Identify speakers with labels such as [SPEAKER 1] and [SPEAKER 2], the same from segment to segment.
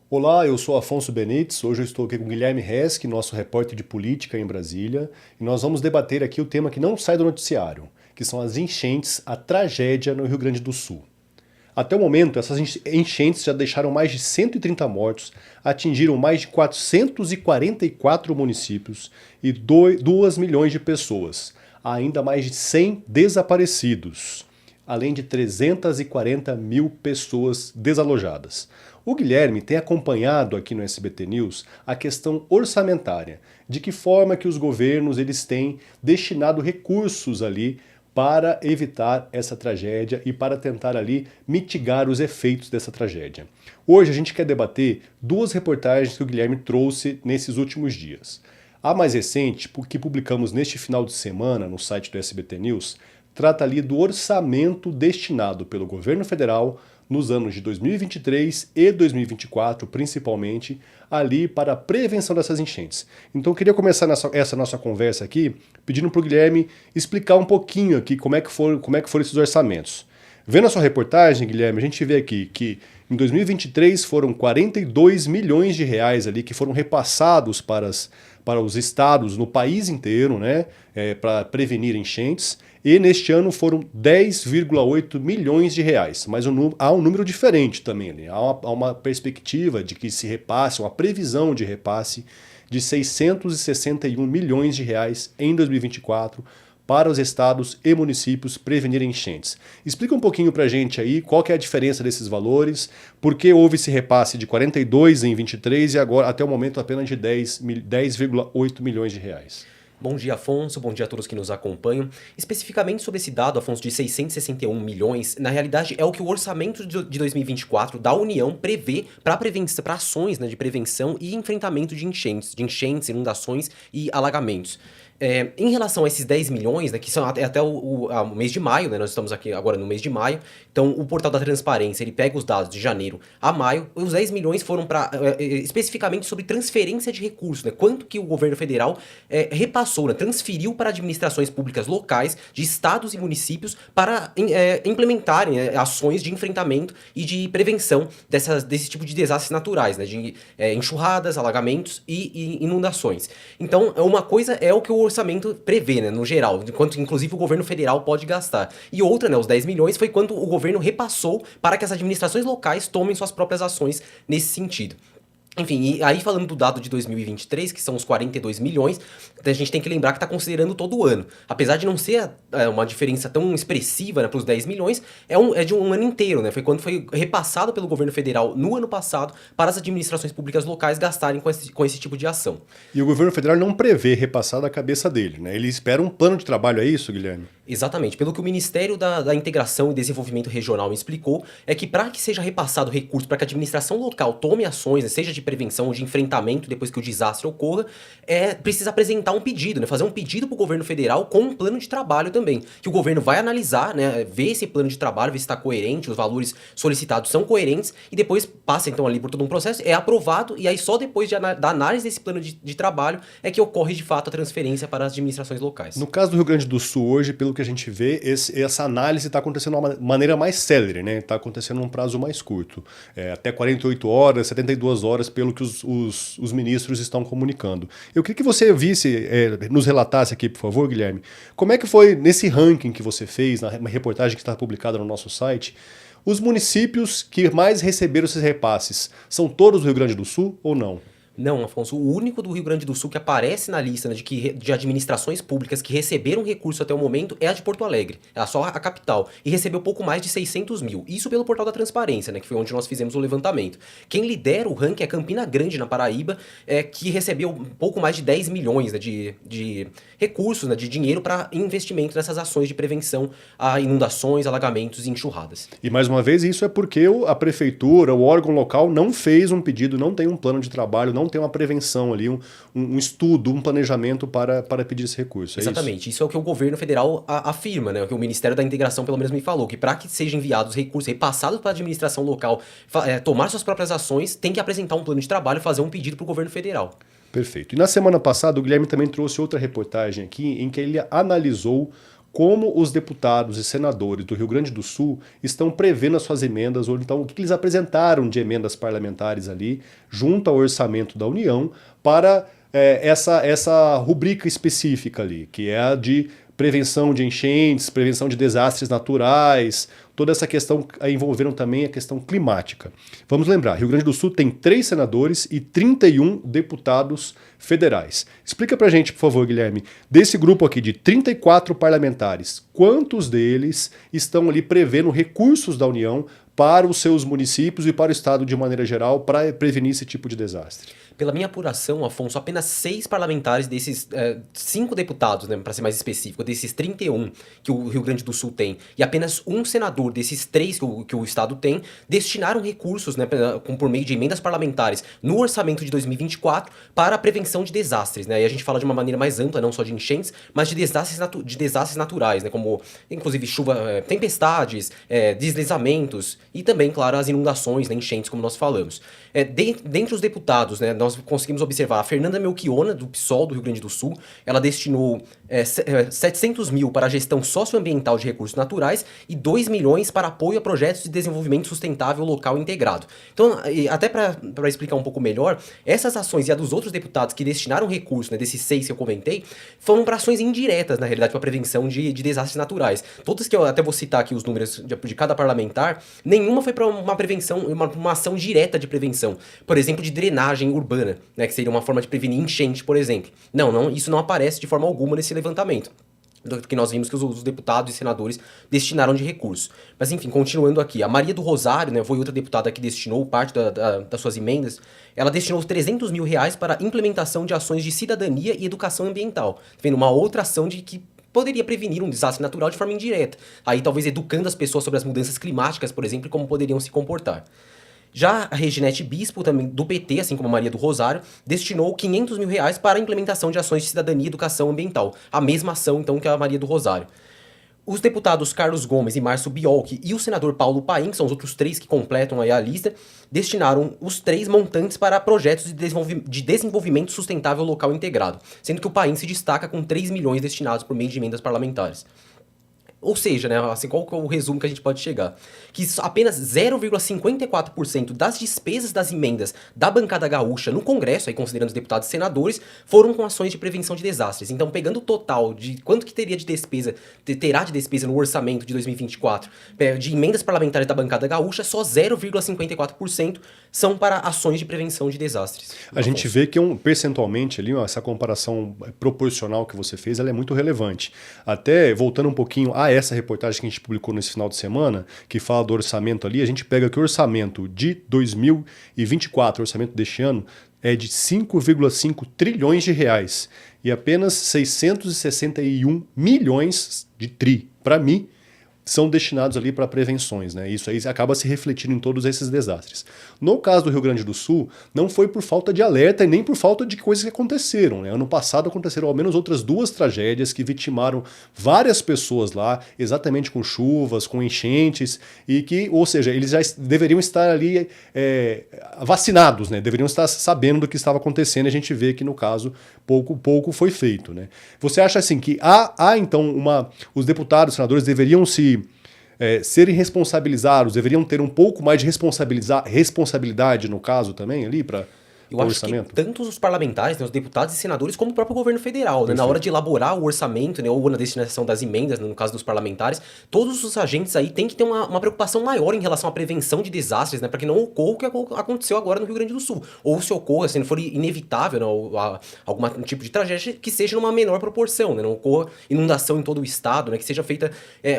[SPEAKER 1] Olá, eu sou Afonso Benites. Hoje eu estou aqui com Guilherme Resch, nosso repórter de política em Brasília, e nós vamos debater aqui o tema que não sai do noticiário, que são as enchentes, a tragédia no Rio Grande do Sul. Até o momento, essas enchentes já deixaram mais de 130 mortos, atingiram mais de 444 municípios e 2 milhões de pessoas, há ainda mais de 100 desaparecidos, além de 340 mil pessoas desalojadas. O Guilherme tem acompanhado aqui no SBT News a questão orçamentária, de que forma que os governos eles têm destinado recursos ali para evitar essa tragédia e para tentar ali mitigar os efeitos dessa tragédia. Hoje a gente quer debater duas reportagens que o Guilherme trouxe nesses últimos dias. A mais recente, que publicamos neste final de semana no site do SBT News, trata ali do orçamento destinado pelo governo federal nos anos de 2023 e 2024, principalmente, ali para a prevenção dessas enchentes. Então eu queria começar essa nossa conversa aqui pedindo para o Guilherme explicar um pouquinho aqui como é que foram esses orçamentos. Vendo a sua reportagem, Guilherme, a gente vê aqui que em 2023 foram 42 milhões de reais ali que foram repassados para os estados no país inteiro, né, para prevenir enchentes. E neste ano foram 10,8 milhões de reais. Mas há um número diferente também. Né? Há uma perspectiva de que se repasse, uma previsão de repasse de 661 milhões de reais em 2024 para os estados e municípios prevenirem enchentes. Explica um pouquinho para a gente aí qual que é a diferença desses valores, por que houve esse repasse de 42 em 23 e agora até o momento apenas de 10,8 milhões de reais.
[SPEAKER 2] Bom dia, Afonso. Bom dia a todos que nos acompanham. Especificamente sobre esse dado, Afonso, de 661 milhões, na realidade é o que o orçamento de 2024 da União prevê para ações, né, de prevenção e enfrentamento de enchentes, inundações e alagamentos. Em relação a esses 10 milhões, né, que são até o mês de maio, né, nós estamos aqui agora no mês de maio, então o portal da transparência, ele pega os dados de janeiro a maio, os 10 milhões foram para especificamente sobre transferência de recursos, né, quanto que o governo federal repassou, né, transferiu para administrações públicas locais, de estados e municípios, para implementarem ações de enfrentamento e de prevenção desse tipo de desastres naturais, né, de enxurradas, alagamentos e inundações. Então, uma coisa é o que o orçamento prevê, né, no geral, quanto inclusive o governo federal pode gastar. E outra, né, os 10 milhões, foi quanto o governo repassou para que as administrações locais tomem suas próprias ações nesse sentido. Enfim, e aí falando do dado de 2023, que são os 42 milhões, a gente tem que lembrar que está considerando todo o ano. Apesar de não ser uma diferença tão expressiva, né, para os 10 milhões, é de um ano inteiro, né? Foi quando foi repassado pelo governo federal no ano passado para as administrações públicas locais gastarem com esse tipo de ação.
[SPEAKER 1] E o governo federal não prevê repassar da cabeça dele, né? Ele espera um plano de trabalho, é isso, Guilherme?
[SPEAKER 2] Exatamente. Pelo que o Ministério da Integração e Desenvolvimento Regional me explicou, é que para que seja repassado recurso para que a administração local tome ações, né, seja de prevenção ou de enfrentamento depois que o desastre ocorra, precisa apresentar um pedido, né, fazer um pedido para o governo federal com um plano de trabalho também, que o governo vai analisar, né, ver esse plano de trabalho, ver se está coerente, os valores solicitados são coerentes, e depois passa então ali por todo um processo, é aprovado, e aí só depois da análise desse plano de trabalho é que ocorre de fato a transferência para as administrações locais.
[SPEAKER 1] No caso do Rio Grande do Sul hoje, pelo que a gente vê, essa análise está acontecendo de uma maneira mais célere, né? Está acontecendo num prazo mais curto. Até 48 horas, 72 horas, pelo que os ministros estão comunicando. Eu queria que você nos relatasse aqui, por favor, Guilherme, como é que foi nesse ranking que você fez, na reportagem que está publicada no nosso site, os municípios que mais receberam esses repasses, são todos do Rio Grande do Sul ou não?
[SPEAKER 2] Não, Afonso, o único do Rio Grande do Sul que aparece na lista, né, de administrações públicas que receberam recurso até o momento é a de Porto Alegre, é só a capital, e recebeu pouco mais de 600 mil. Isso pelo portal da transparência, né, que foi onde nós fizemos o levantamento. Quem lidera o ranking é Campina Grande, na Paraíba, que recebeu pouco mais de 10 milhões, né, de recursos, né, de dinheiro para investimento nessas ações de prevenção a inundações, alagamentos e enxurradas.
[SPEAKER 1] E mais uma vez, isso é porque a prefeitura, o órgão local não fez um pedido, não tem um plano de trabalho, não tem uma prevenção ali, um estudo, um planejamento para pedir esse recurso.
[SPEAKER 2] Exatamente, isso é o que o governo federal afirma, né? O que o Ministério da Integração pelo menos me falou, que para que sejam enviados recursos repassados para a administração local tomar suas próprias ações, tem que apresentar um plano de trabalho e fazer um pedido para o governo federal.
[SPEAKER 1] Perfeito. E na semana passada o Guilherme também trouxe outra reportagem aqui em que ele analisou como os deputados e senadores do Rio Grande do Sul estão prevendo as suas emendas, ou então o que eles apresentaram de emendas parlamentares ali, junto ao orçamento da União, para essa rubrica específica ali, que é a de prevenção de enchentes, prevenção de desastres naturais, toda essa questão envolvendo também a questão climática. Vamos lembrar, Rio Grande do Sul tem 3 senadores e 31 deputados federais. Explica pra gente, por favor, Guilherme, desse grupo aqui de 34 parlamentares, quantos deles estão ali prevendo recursos da União para os seus municípios e para o Estado de maneira geral para prevenir esse tipo de desastre?
[SPEAKER 2] Pela minha apuração, Afonso, apenas 6 parlamentares desses 5 deputados, né, para ser mais específico, desses 31 que o Rio Grande do Sul tem, e apenas um senador desses 3 que o Estado tem, destinaram recursos, né, por meio de emendas parlamentares no orçamento de 2024 para a prevenção de desastres. Né? E a gente fala de uma maneira mais ampla, não só de enchentes, mas de desastres naturais, né, como inclusive chuva, tempestades, deslizamentos e também, claro, as inundações, né, enchentes, como nós falamos. Dentre os deputados, né, nós conseguimos observar a Fernanda Melchiona, do PSOL do Rio Grande do Sul. Ela destinou 700 mil para a gestão socioambiental de recursos naturais e 2 milhões para apoio a projetos de desenvolvimento sustentável local integrado. Então, até para explicar um pouco melhor, essas ações e a dos outros deputados que destinaram recursos, né, desses 6 que eu comentei, foram para ações indiretas, na realidade, para a prevenção de desastres naturais. Todas que eu até vou citar aqui os números de cada parlamentar, nenhuma foi para uma prevenção, uma ação direta de prevenção. Por exemplo, de drenagem urbana, né, que seria uma forma de prevenir enchente, por exemplo. Não, isso não aparece de forma alguma nesse levantamento, do que nós vimos que os deputados e senadores destinaram de recursos. Mas enfim, continuando aqui, a Maria do Rosário, né, foi outra deputada que destinou parte das suas emendas. Ela destinou 300 mil reais para a implementação de ações de cidadania e educação ambiental, vendo uma outra ação de que poderia prevenir um desastre natural de forma indireta, aí talvez educando as pessoas sobre as mudanças climáticas, por exemplo, e como poderiam se comportar. Já a Reginete Bispo, também do PT, assim como a Maria do Rosário, destinou 500 mil reais para a implementação de ações de cidadania e educação ambiental. A mesma ação, então, que a Maria do Rosário. Os deputados Carlos Gomes e Márcio Biolchi e o senador Paulo Paim, que são os outros 3 que completam aí a lista, destinaram os 3 montantes para projetos de desenvolvimento sustentável local integrado, sendo que o Paim se destaca com 3 milhões destinados por meio de emendas parlamentares. Ou seja, né, assim, qual que é o resumo que a gente pode chegar? Que apenas 0,54% das despesas das emendas da bancada gaúcha no Congresso, aí considerando os deputados e senadores, foram com ações de prevenção de desastres. Então, pegando o total de quanto que terá de despesa no orçamento de 2024 de emendas parlamentares da bancada gaúcha, só 0,54% são para ações de prevenção de desastres.
[SPEAKER 1] A gente vê que percentualmente ali, essa comparação proporcional que você fez, ela é muito relevante. Até voltando um pouquinho a essa reportagem que a gente publicou nesse final de semana, que fala do orçamento ali, a gente pega que o orçamento de 2024, o orçamento deste ano, é de 5,5 trilhões de reais e apenas 661 milhões de para mim, são destinados ali para prevenções, né? Isso aí acaba se refletindo em todos esses desastres. No caso do Rio Grande do Sul, não foi por falta de alerta e nem por falta de coisas que aconteceram, né? Ano passado aconteceram ao menos outras 2 tragédias que vitimaram várias pessoas lá, exatamente com chuvas, com enchentes, e que, ou seja, eles já deveriam estar ali vacinados, né? Deveriam estar sabendo do que estava acontecendo, e a gente vê que no caso pouco foi feito, né? Você acha assim que então os deputados, os senadores deveriam serem responsabilizados, deveriam ter um pouco mais de responsabilidade no caso também ali para
[SPEAKER 2] Eu acho que tanto os parlamentares, né, os deputados e senadores, como o próprio governo federal, né, na hora de elaborar o orçamento, né, ou na destinação das emendas, né, no caso dos parlamentares, todos os agentes aí têm que ter uma preocupação maior em relação à prevenção de desastres, né, para que não ocorra o que aconteceu agora no Rio Grande do Sul. Ou se ocorra, se não for inevitável, né, algum tipo de tragédia, que seja numa menor proporção, né, não ocorra inundação em todo o estado, né, que seja feita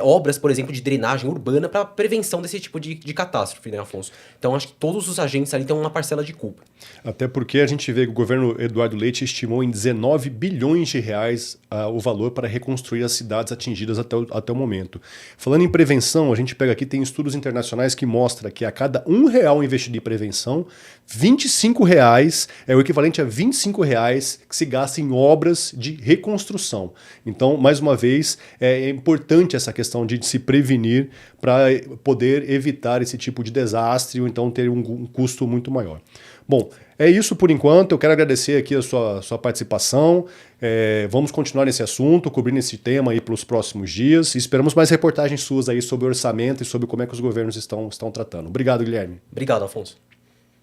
[SPEAKER 2] obras, por exemplo, de drenagem urbana para prevenção desse tipo de catástrofe, né, Afonso? Então acho que todos os agentes ali têm uma parcela de culpa.
[SPEAKER 1] Até porque a gente vê que o governo Eduardo Leite estimou em 19 bilhões de reais o valor para reconstruir as cidades atingidas até o momento. Falando em prevenção, a gente pega aqui, tem estudos internacionais que mostram que a cada R$1 investido em prevenção, R$25 é o equivalente a R$25 que se gasta em obras de reconstrução. Então, mais uma vez, é importante essa questão de se prevenir para poder evitar esse tipo de desastre ou então ter um custo muito maior. Bom, é é isso por enquanto. Eu quero agradecer aqui a sua participação. Vamos continuar nesse assunto, cobrindo esse tema aí pelos próximos dias. E esperamos mais reportagens suas aí sobre orçamento e sobre como é que os governos estão tratando. Obrigado, Guilherme.
[SPEAKER 2] Obrigado, Afonso.